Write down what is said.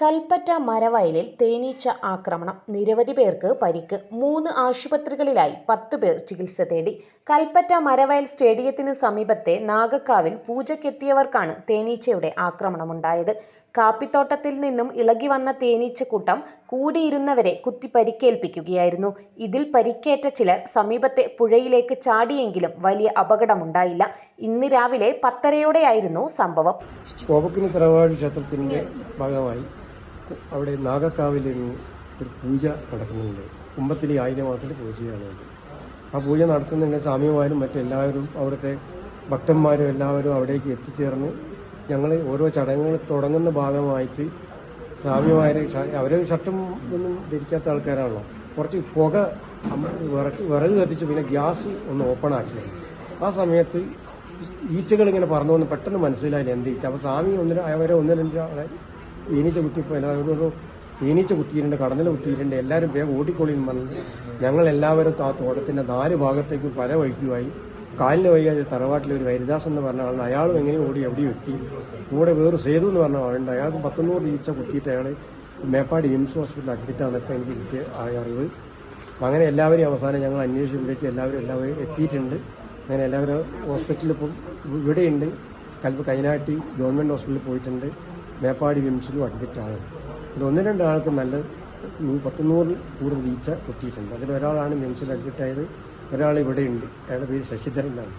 കൽപ്പറ്റ മരവയലിൽ തേനീച്ച ആക്രമണം. നിരവധി പേർക്ക് പരിക്ക്. 3 ആശുപത്രികളിലായി 10 പേർ ചികിത്സ തേടി. കൽപ്പറ്റ മരവയൽ സ്റ്റേഡിയത്തിന് സമീപത്തെ നാഗക്കാവിൽ പൂജയ്ക്കെത്തിയവർക്കാണ് തേനീച്ചയുടെ ആക്രമണമുണ്ടായത്. കാപ്പിത്തോട്ടത്തിൽ നിന്നും ഇളകി വന്ന തേനീച്ചക്കൂട്ടം കൂടിയിരുന്നവരെ കുത്തി പരിക്കേൽപ്പിക്കുകയായിരുന്നു. ഇതിൽ പരിക്കേറ്റ ചിലർ സമീപത്തെ പുഴയിലേക്ക് ചാടിയെങ്കിലും വലിയ അപകടമുണ്ടായില്ല. ഇന്ന് രാവിലെ 10:30യോടെയായിരുന്നു സംഭവം. കോപക്കിനി തറവാട് ക്ഷേത്രത്തിൻ്റെ ഭാഗമായി അവിടെ നാഗക്കാവിൽ ഒരു പൂജ നടക്കുന്നുണ്ട്. കുംഭത്തിലെ 1000 മാസത്തിലെ പൂജയാണത്. ആ പൂജ നടക്കുന്നുണ്ട്. സ്വാമിമാരും മറ്റെല്ലാവരും അവിടുത്തെ ഭക്തന്മാരും എല്ലാവരും അവിടേക്ക് എത്തിച്ചേർന്ന് ഞങ്ങൾ ഓരോ ചടങ്ങുകൾ തുടങ്ങുന്ന ഭാഗമായിട്ട് സ്വാമിമാരെ അവർ ഷർട്ടും ഒന്നും ധരിക്കാത്ത ആൾക്കാരാണല്ലോ. കുറച്ച് പുക വിറക് കത്തിച്ച് പിന്നെ ഗ്യാസ് ഒന്ന് ഓപ്പൺ ആക്കി. ആ സമയത്ത് ഈച്ചകൾ ഇങ്ങനെ പറന്നു വന്ന് പെട്ടെന്ന് മനസ്സിലായില്ല എന്ത് ഈച്ച. അപ്പോൾ സ്വാമി അവരെ ഒന്ന് രണ്ട് ആളെ തേനീച്ച കുത്തിയപ്പോൾ എല്ലാവരും തേനീച്ച കുത്തിയിട്ടുണ്ട്, കടന്നൽ കുത്തിയിട്ടുണ്ട്, എല്ലാവരും വേഗം ഓടിക്കൊള്ളിയും പറഞ്ഞു. ഞങ്ങളെല്ലാവരും ആ തോട്ടത്തിൻ്റെ 4 ഭാഗത്തേക്കും പല വഴിക്കുമായി. കാലിന് വൈകാതെ തറവാട്ടിലെ ഒരു ഹരിദാസ് എന്ന് പറഞ്ഞ ആളുണ്ട്. അയാളും എങ്ങനെ ഓടി എവിടെയും എത്തി. കൂടെ വേറൊരു സേതു എന്ന് പറഞ്ഞ ആളുണ്ട്. അയാൾക്ക് 100 ഈച്ച കുത്തിയിട്ട് അയാൾ മേപ്പാടി വിംസ് ഹോസ്പിറ്റലിൽ അഡ്മിറ്റാണെന്നപ്പോൾ എനിക്ക് കിട്ടിയ അറിവ്. അങ്ങനെ എല്ലാവരെയും അവസാനം ഞങ്ങൾ അന്വേഷിച്ച് വിളിച്ച് എല്ലാവരും എത്തിയിട്ടുണ്ട്. അങ്ങനെ എല്ലാവരും ഹോസ്പിറ്റലിൽ ഇപ്പം ഇവിടെയുണ്ട്. കൈനാട്ടി ഗവൺമെൻറ് ഹോസ്പിറ്റലിൽ പോയിട്ടുണ്ട്. മേപ്പാടി വിംസിലും അഡ്മിറ്റാണ്. ഇതിൽ 1-2 ആൾക്ക് നല്ല 100 കൂടുതൽ ഈച്ച കുത്തിയിട്ടുണ്ട്. അതിലൊരാളാണ് വിംസിൽ അഡ്മിറ്റായത്. ഒരാൾ ഇവിടെയുണ്ട്. അയാളുടെ പേര് ശശിധരനാണ്.